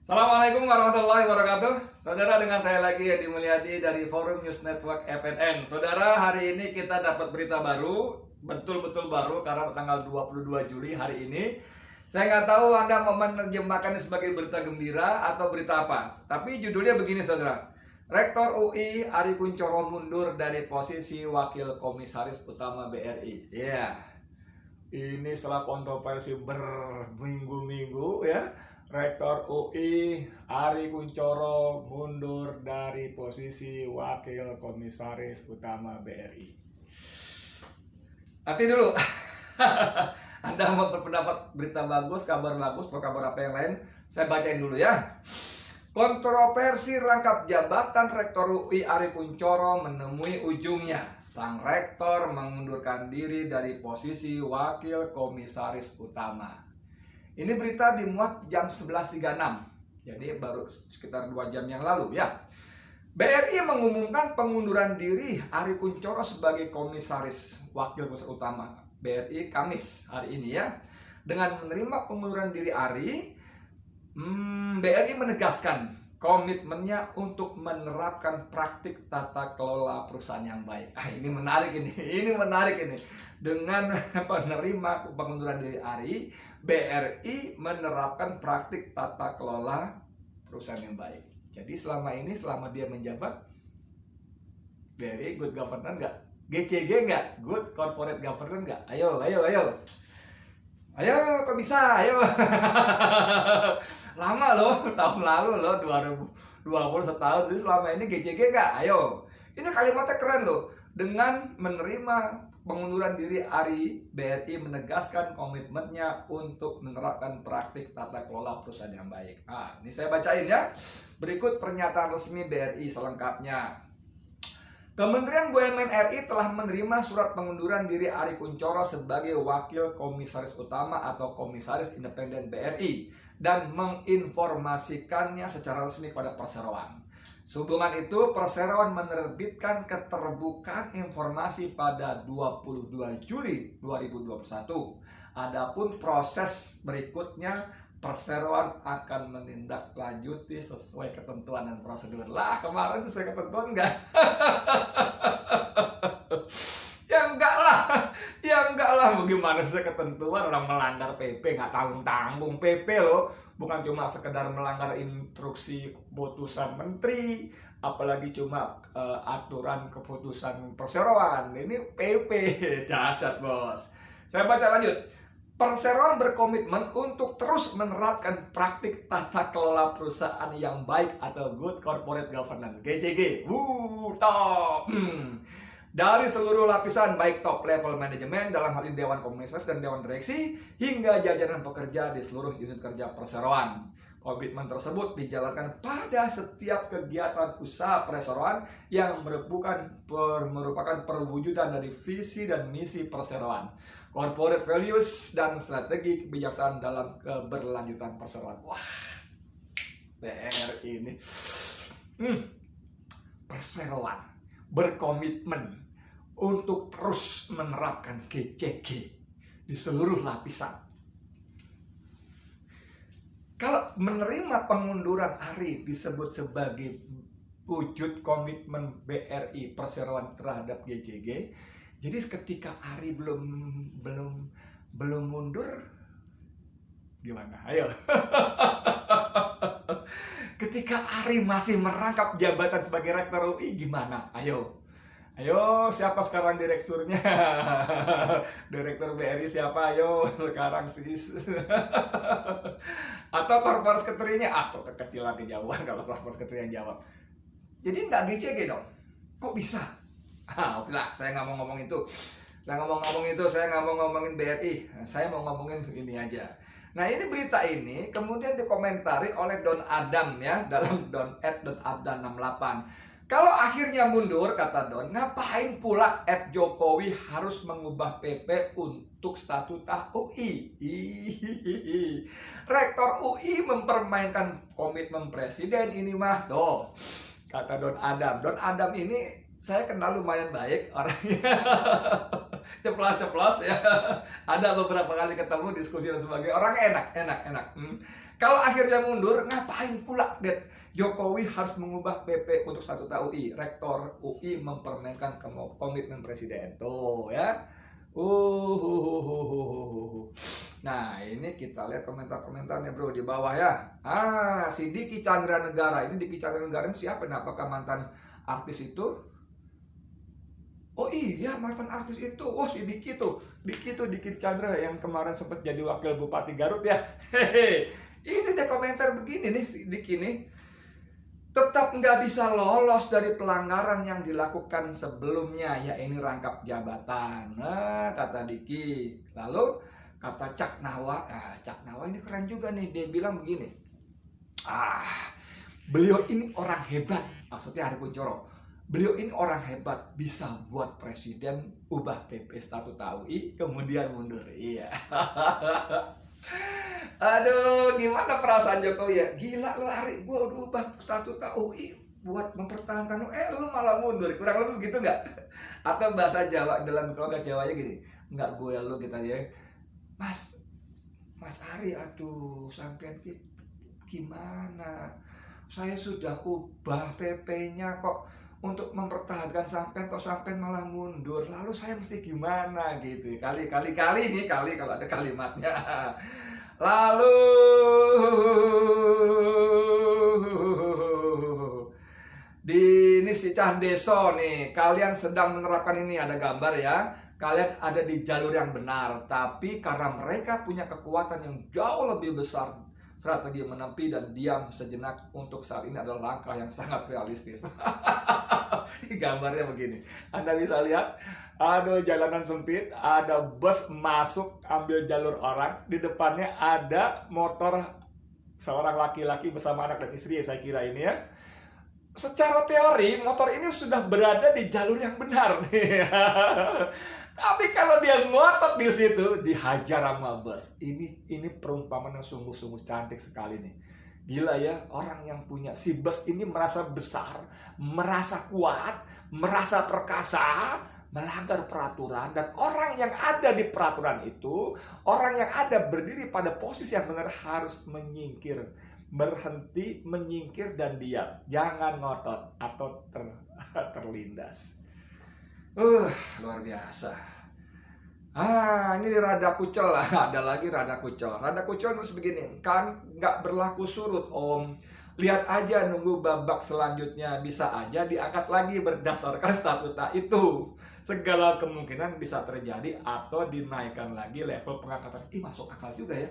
Assalamualaikum warahmatullahi wabarakatuh. Saudara, dengan saya lagi Edi Mulyadi dari Forum News Network FNN. Saudara, hari ini kita dapat berita baru, betul-betul baru karena tanggal 22 Juli hari ini. Saya nggak tahu Anda mau menerjemahkannya sebagai berita gembira atau berita apa. Tapi judulnya begini, saudara. Rektor UI Ari Kunchoro mundur dari posisi Wakil Komisaris Utama BRI. Ya, ini setelah kontroversi berminggu-minggu ya. Rektor UI Ari Kunchoro mundur dari posisi Wakil Komisaris Utama BRI. Nanti dulu. Anda mau berpendapat berita bagus, kabar bagus, atau kabar apa yang lain? Saya bacain dulu ya. Kontroversi rangkap jabatan Rektor UI Ari Kunchoro menemui ujungnya. Sang Rektor mengundurkan diri dari posisi Wakil Komisaris Utama. Ini berita dimuat jam 11.36, jadi baru sekitar 2 jam yang lalu ya. BRI mengumumkan pengunduran diri Ari Kunchoro sebagai Komisaris Wakil Komisaris Utama BRI Kamis hari ini ya. Dengan menerima pengunduran diri Ari, BRI menegaskan komitmennya untuk menerapkan praktik tata kelola perusahaan yang baik. Ini menarik ini. Dengan penerima pengunduran diri Ari, BRI menerapkan praktik tata kelola perusahaan yang baik. Jadi selama dia menjabat, BRI good governance nggak? GCG nggak? Good corporate governance nggak? Ayo. Ayo, kok bisa? Ayo. Lama loh, tahun lalu loh, 2020 setahun. Jadi selama ini GCG nggak? Ayo. Ini kalimatnya keren loh. Dengan menerima pengunduran diri Ari, BRI menegaskan komitmennya untuk menerapkan praktik tata kelola perusahaan yang baik. Ini saya bacain ya. Berikut pernyataan resmi BRI selengkapnya. Kementerian BUMN RI telah menerima surat pengunduran diri Ari Kunchoro sebagai Wakil Komisaris Utama atau Komisaris Independen BRI dan menginformasikannya secara resmi kepada perseroan. Sehubungan itu, perseroan menerbitkan keterbukaan informasi pada 22 Juli 2021. Adapun proses berikutnya, perseroan akan menindaklanjuti sesuai ketentuan dan prosedur. Lah, kemarin sesuai ketentuan enggak? Ya enggak lah, bagaimana sesuai ketentuan? Orang melanggar PP nggak tanggung-tanggung. PP loh, bukan cuma sekedar melanggar instruksi keputusan menteri, apalagi cuma aturan keputusan perseroan. Ini PP, dahsyat bos. Saya baca lanjut. Perseroan berkomitmen untuk terus menerapkan praktik tata kelola perusahaan yang baik atau good corporate governance (GCG). Top. Dari seluruh lapisan, baik top level manajemen dalam hal ini Dewan Komisaris dan Dewan Direksi hingga jajaran pekerja di seluruh unit kerja perseroan. Komitmen tersebut dijalankan pada setiap kegiatan usaha perseroan yang merupakan perwujudan dari visi dan misi perseroan, corporate values, dan strategi kebijaksanaan dalam keberlanjutan perseroan. Wah, BRI ini perseroan berkomitmen untuk terus menerapkan GCG di seluruh lapisan. Kalau menerima pengunduran Ari disebut sebagai wujud komitmen BRI perseroan terhadap GCG, jadi ketika Ari belum mundur, gimana? Ayo. Ketika Ari masih merangkap jabatan sebagai Rektor UI, gimana? Ayo, siapa sekarang direkturnya? Direktur BRI siapa? Ayo, sekarang sis. Atau korporat sekretarnya? Kok kekecilan kejauhan kalau korporat sekretar yang jawab. Jadi nggak GCG dong? Kok bisa? Okelah, saya nggak mau ngomong itu. Saya nggak mau ngomongin BRI. Saya mau ngomongin ini aja. Nah, ini berita ini kemudian dikomentari oleh Don Adam ya, dalam don@donadam68. Kalau akhirnya mundur, kata Don, ngapain pula Jokowi harus mengubah PP untuk statuta UI? Rektor UI mempermainkan komitmen presiden ini mah. Tuh, kata Don Adam. Don Adam ini saya kenal lumayan baik orangnya. ceplas ya. Ada beberapa kali ketemu diskusi dan sebagainya, orang enak. Kalau akhirnya mundur, ngapain pula Jokowi harus mengubah PP untuk statuta UI? Rektor UI mempermainkan komitmen presiden tuh ya. Nah, ini kita lihat komentar-komentarnya bro di bawah ya. Si Diki Chandranegara. Ini Diki Chandranegara ini siapa? Nah, apakah mantan artis itu? Oh iya, mantan artis itu. Oh, si Diki tuh. Diki Chandra yang kemarin sempat jadi wakil Bupati Garut ya. Hehe. Ini deh komentar begini nih si Diki nih. Tetap nggak bisa lolos dari pelanggaran yang dilakukan sebelumnya, ya ini rangkap jabatan. Nah, kata Diki. Lalu kata Cak Nawa. Cak Nawa ini keren juga nih. Dia bilang begini. Beliau ini orang hebat. Maksudnya Ari Kunchoro. Beliau ini orang hebat, bisa buat presiden ubah PP statuta UI kemudian mundur. Iya. Aduh, gimana perasaan Jokowi ya? Gila lu Ari, gua udah ubah statuta UI buat mempertahankan lu malah mundur. Kurang lebih begitu nggak? Atau bahasa Jawa dalam keluarga Jawanya gini, nggak gue lu kita ya. Mas Ari, aduh sampean gimana? Saya sudah ubah PP-nya kok untuk mempertahankan sampean, kok sampean malah mundur. Lalu saya mesti gimana gitu. Kali kalau ada kalimatnya. Lalu ini si Cahdeso nih, kalian sedang menerapkan ini, ada gambar ya. Kalian ada di jalur yang benar, tapi karena mereka punya kekuatan yang jauh lebih besar, strategi menepi dan diam sejenak untuk saat ini adalah langkah yang sangat realistis. Gambarnya begini, Anda bisa lihat, ada jalanan sempit, ada bus masuk ambil jalur orang, di depannya ada motor seorang laki-laki bersama anak dan istri, saya kira ini ya. Secara teori motor ini sudah berada di jalur yang benar. Tapi kalau dia ngotot di situ, dihajar sama bus. Ini perumpamaan yang sungguh-sungguh cantik sekali nih. Gila ya, orang yang punya si bus ini merasa besar, merasa kuat, merasa perkasa, melanggar peraturan, dan orang yang ada di peraturan itu, orang yang ada berdiri pada posisi yang benar harus menyingkir, berhenti, menyingkir dan diam. Jangan ngotot atau terlindas. Luar biasa. Ini Rada Kucel lah. Ada lagi Rada Kucel. Rada Kucel nulis begini, kan nggak berlaku surut om. Lihat aja nunggu babak selanjutnya, bisa aja diangkat lagi berdasarkan statuta itu. Segala kemungkinan bisa terjadi atau dinaikkan lagi level pengangkatan. Masuk akal juga ya.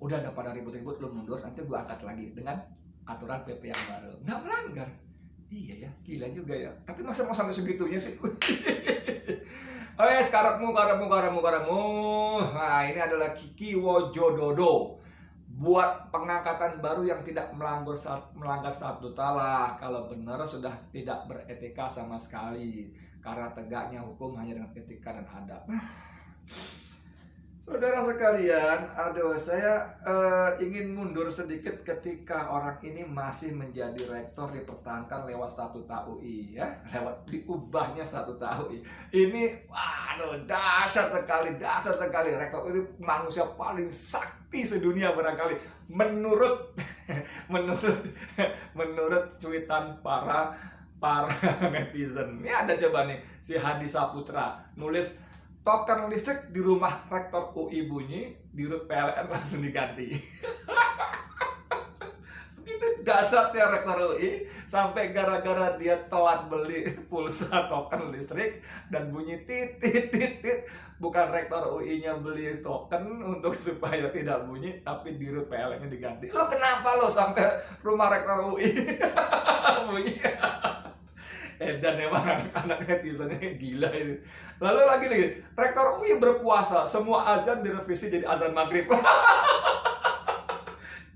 Udah ada pada ribut-ribut, lu mundur, nanti gua angkat lagi dengan aturan PP yang baru. Nggak melanggar. Iya ya, gila juga ya. Tapi masa mau sampai segitunya sih? Karakmu. Nah, ini adalah Kiki Wojododo. Buat pengangkatan baru yang tidak melanggar statuta lah. Kalau benar sudah tidak beretika sama sekali. Karena tegaknya hukum hanya dengan etika dan adab. Saudara sekalian, saya ingin mundur sedikit ketika orang ini masih menjadi rektor dipertahankan lewat statuta UI ya, lewat diubahnya statuta UI. Ini dahsyat sekali rektor ini manusia paling sakti sedunia barangkali menurut cuitan para netizen. Ini ada coba nih si Hadi Saputra nulis, token listrik di rumah rektor UI bunyi, di RUT PLN langsung diganti. Itu dasarnya rektor UI, sampai gara-gara dia telat beli pulsa token listrik dan bunyi titit. Bukan rektor UI-nya beli token untuk supaya tidak bunyi, tapi di RUT PLN-nya diganti. Lo kenapa lo sampai rumah rektor UI bunyi? Dan emang anak-anak netizen ini gila ini. Lalu lagi rektor UI berpuasa, semua azan direvisi jadi azan maghrib.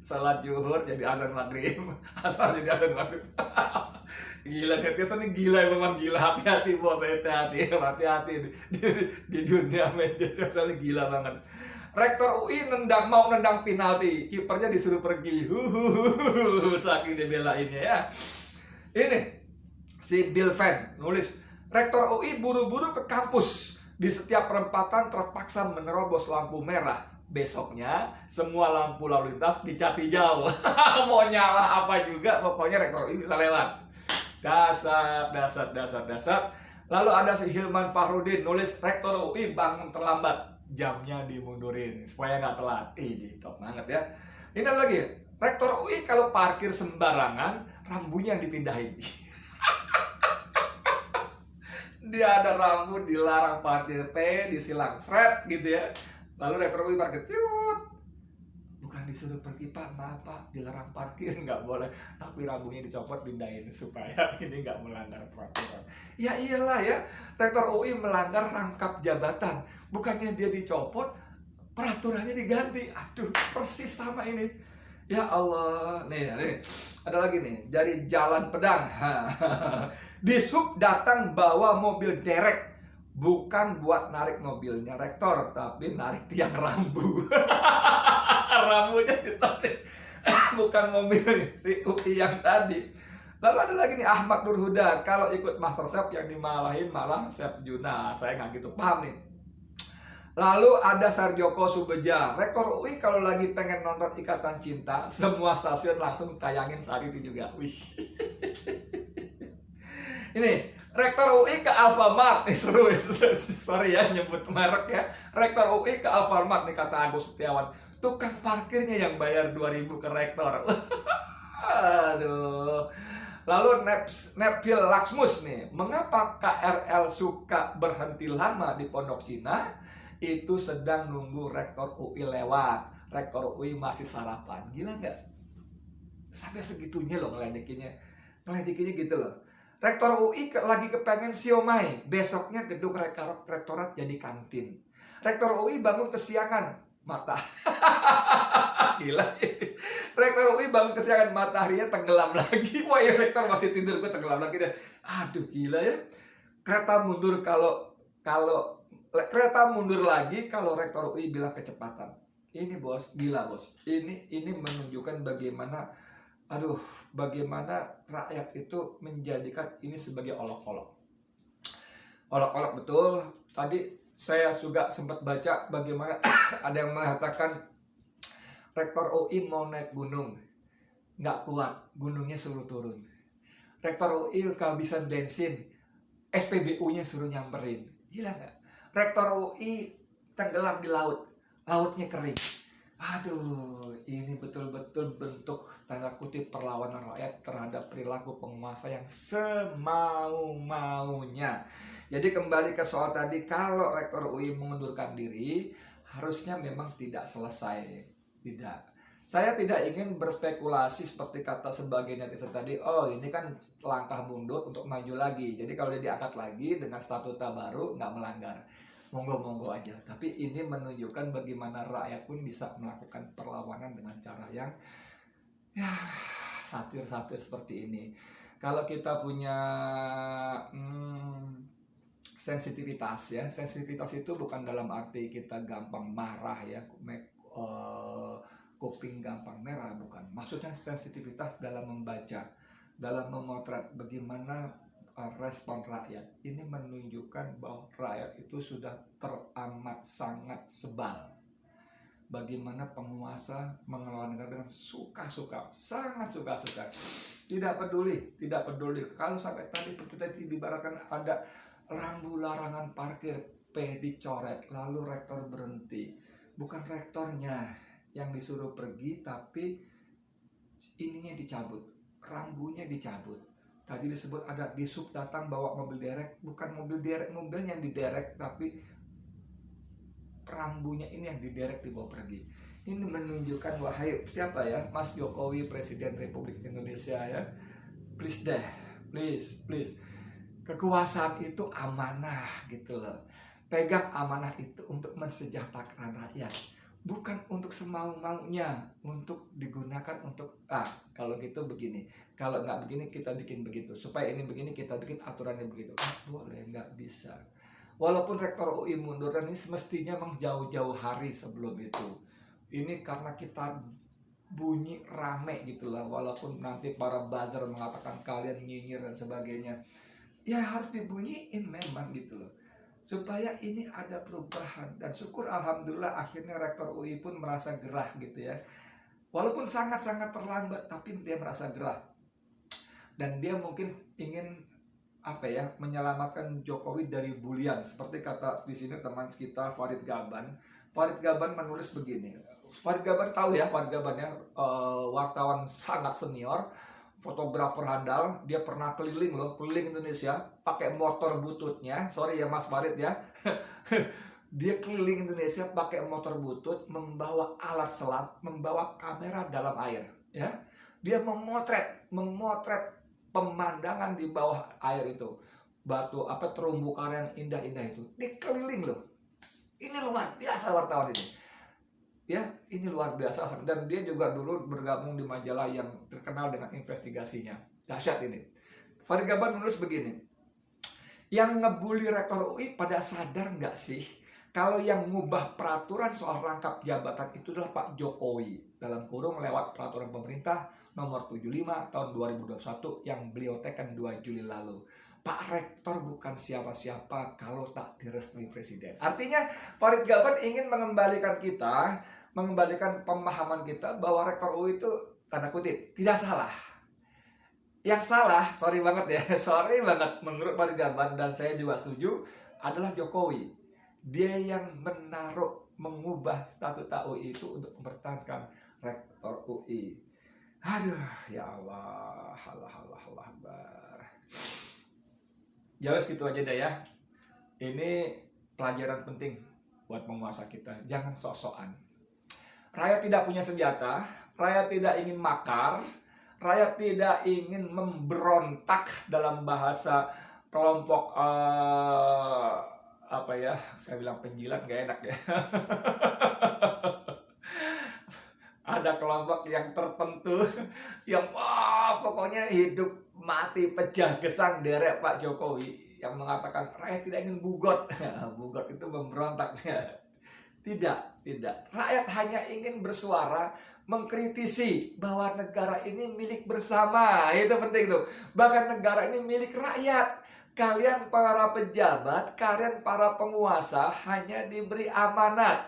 Salat zuhur jadi azan maghrib, asar jadi azan maghrib. Gila, netizen ini gila, memang gila. Hati-hati bos, hati-hati di dunia media sosial ini gila banget. Rektor UI mau nendang penalti, kipernya disuruh pergi. Saking dibelainnya ya. Ini si Bill Fan nulis, rektor UI buru-buru ke kampus Di setiap perempatan terpaksa menerobos lampu merah. Besoknya semua lampu lalu lintas dicat hijau. Mau nyala apa juga, pokoknya rektor UI bisa lewat. Dasar. Lalu ada si Hilman Fahrudin nulis rektor UI bangun terlambat, jamnya dimundurin supaya nggak telat. Ini top banget ya. Ini ada lagi, rektor UI kalau parkir sembarangan, rambunya yang dipindahin. Dia ada rambu dilarang parkir P, disilang seret gitu ya. Lalu rektor UI parkir, ciut. Bukan disuruh pergi pak, maaf pak, dilarang parkir, nggak boleh. Tapi rambunya dicopot, pindahin supaya ini nggak melanggar peraturan. Ya iyalah ya, rektor UI melanggar rangkap jabatan. Bukannya dia dicopot, peraturannya diganti. Aduh, persis sama ini. Ya Allah, nih, ada lagi nih, dari Jalan Pedang. Dishub datang bawa mobil derek, bukan buat narik mobilnya rektor, tapi narik tiang rambu. Rambunya ditarik, bukan mobil si UI yang tadi. Lalu ada lagi nih Ahmad Nurhuda, kalau ikut Masterchef yang dimalahin malah Chef Juna. Saya nggak gitu paham nih. Lalu ada Sarjoko Subeja, rektor UI kalau lagi pengen nonton Ikatan Cinta, semua stasiun langsung tayangin saat itu juga. Wih. Ini rektor UI ke Alfamart, nih seru ya, sorry ya nyebut merek ya. Rektor UI ke Alfamart nih kata Agus Setiawan, tukang parkirnya yang bayar 2.000 ke rektor. Aduh. Lalu Nepil Laksmus nih, mengapa KRL suka berhenti lama di Pondok Cina? Itu sedang nunggu rektor UI lewat. Rektor UI masih sarapan. Gila nggak? Sampai segitunya loh ngeledekinnya. Ngeledekinnya gitu loh. Rektor UI lagi kepengen siomay. Besoknya gedung rektorat jadi kantin. Rektor UI bangun kesiangan. Mata. Gila. Rektor UI bangun kesiangan, mataharinya tenggelam lagi. Wah ya rektor masih tidur, gue tenggelam lagi deh. Aduh gila ya. Kereta mundur kereta mundur lagi kalau rektor UI bilang kecepatan. Ini bos, gila bos. Ini menunjukkan bagaimana rakyat itu menjadikan ini sebagai olok-olok. Olok-olok betul. Tadi saya juga sempat baca bagaimana ada yang mengatakan rektor UI mau naik gunung, nggak kuat, gunungnya suruh turun. Rektor UI kehabisan bensin, SPBU-nya suruh nyamperin. Gila nggak? Rektor UI tenggelam di laut, lautnya kering. Aduh, ini betul-betul bentuk tanda kutip perlawanan rakyat terhadap perilaku penguasa yang semau-maunya. Jadi kembali ke soal tadi, kalau rektor UI mengundurkan diri, harusnya memang tidak selesai. Tidak. Saya tidak ingin berspekulasi seperti kata sebagian netizen tadi, oh ini kan langkah mundur untuk maju lagi. Jadi kalau dia diangkat lagi dengan statuta baru, nggak melanggar. Monggo-monggo aja. Tapi ini menunjukkan bagaimana rakyat pun bisa melakukan perlawanan dengan cara yang ya satir-satir seperti ini. Kalau kita punya sensitivitas ya, sensitivitas itu bukan dalam arti kita gampang marah ya, kuping gampang merah, bukan. Maksudnya sensitivitas dalam membaca, dalam memotret bagaimana respon rakyat. Ini menunjukkan bahwa rakyat itu sudah teramat sangat sebal. Bagaimana penguasa mengelola negara dengan suka-suka, sangat suka-suka. Tidak peduli. Kalau sampai tadi diibaratkan ada rambu larangan parkir P dicoret, lalu rektor berhenti. Bukan rektornya yang disuruh pergi, tapi ininya dicabut, rambunya dicabut. Tadi disebut ada dishub datang bawa mobil derek, bukan mobilnya yang diderek, tapi rambunya ini yang diderek dibawa pergi. Ini menunjukkan wahai siapa ya, Mas Jokowi Presiden Republik Indonesia ya, please deh, please. Kekuasaan itu amanah gitu loh. Pegang amanah itu untuk mensejahterakan rakyat, bukan untuk semau-maunya, untuk digunakan untuk kalau gitu begini, kalau nggak begini kita bikin begitu, supaya ini begini kita bikin aturannya begitu. Boleh, nggak bisa. Walaupun rektor UI mundur, dan ini semestinya memang jauh-jauh hari sebelum itu. Ini karena kita bunyi rame gitu lah, walaupun nanti para buzzer mengatakan kalian nyinyir dan sebagainya, ya harus dibunyiin memang gitu loh. supaya ini ada perubahan. Dan syukur alhamdulillah akhirnya Rektor UI pun merasa gerah gitu ya. Walaupun sangat-sangat terlambat, tapi dia merasa gerah. Dan dia mungkin ingin menyelamatkan Jokowi dari bulian, seperti kata di sini teman kita Farid Gaban. Farid Gaban menulis begini. Farid Gaban tahu ya, Farid Gaban ya, wartawan sangat senior, fotografer handal. Dia pernah keliling Indonesia pakai motor bututnya. Sorry ya Mas Farid ya. Dia keliling Indonesia pakai motor butut, membawa alat selam, membawa kamera dalam air ya. Dia memotret pemandangan di bawah air itu, batu terumbu karang indah-indah itu, dikeliling loh. Ini luar biasa wartawan ini ya, ini luar biasa. Dan dia juga dulu bergabung di majalah yang terkenal dengan investigasinya, dahsyat ini. Farid Gaban menulis begini, yang ngebully Rektor UI pada sadar nggak sih kalau yang ngubah peraturan soal rangkap jabatan itu adalah Pak Jokowi, dalam kurung lewat peraturan pemerintah nomor 75 tahun 2021 yang beliau tekan 2 Juli lalu. Pak Rektor bukan siapa-siapa kalau tak direstui Presiden. Artinya Farid Gaban ingin mengembalikan pemahaman kita bahwa Rektor UI itu tanda kutip tidak salah. Yang salah, sorry banget menurut Farid Gaban, dan saya juga setuju, adalah Jokowi. Dia yang mengubah statuta UI itu untuk mempertahankan Rektor UI. Aduh, ya Allah, Allah Akbar. Jauh gitu aja deh ya. Ini pelajaran penting buat penguasa kita. Jangan sok-sokan. Rakyat tidak punya senjata, rakyat tidak ingin makar, rakyat tidak ingin memberontak dalam bahasa kelompok saya bilang penjilat gak enak ya. Ada kelompok yang tertentu yang pokoknya hidup mati pecah gesang derek Pak Jokowi, yang mengatakan rakyat tidak ingin bugot. Bugot itu memberontak. Tidak. Rakyat hanya ingin bersuara, mengkritisi bahwa negara ini milik bersama. Itu penting tuh. Bahkan negara ini milik rakyat. Kalian para pejabat, kalian para penguasa hanya diberi amanat,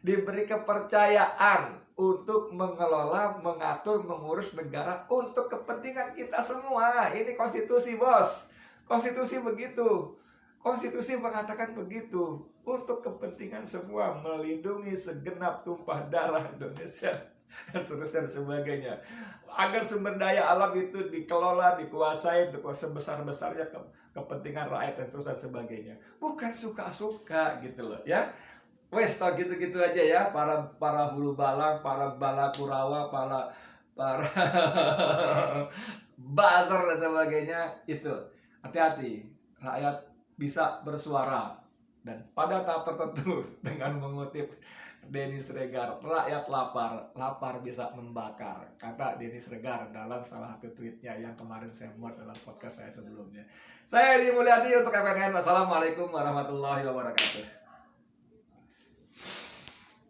diberi kepercayaan untuk mengelola, mengatur, mengurus negara untuk kepentingan kita semua. Ini konstitusi, bos. Konstitusi begitu. Konstitusi mengatakan begitu. Untuk kepentingan semua, melindungi segenap tumpah darah Indonesia, dan seterusnya dan sebagainya. Agar sumber daya alam itu dikelola, dikuasai untuk sebesar-besarnya kepentingan rakyat dan seterusnya dan sebagainya. Bukan suka-suka gitu loh ya. Wes, tau gitu-gitu aja ya, para hulu balang, para bala kurawa, para buzzer dan sebagainya itu. Hati-hati, rakyat bisa bersuara. Dan pada tahap tertentu, dengan mengutip Denny Sregar, rakyat lapar bisa membakar, kata Denny Sregar dalam salah satu tweetnya yang kemarin saya muat dalam podcast saya sebelumnya. Saya Edi Mulyadi untuk FNN. Wassalamualaikum warahmatullahi wabarakatuh.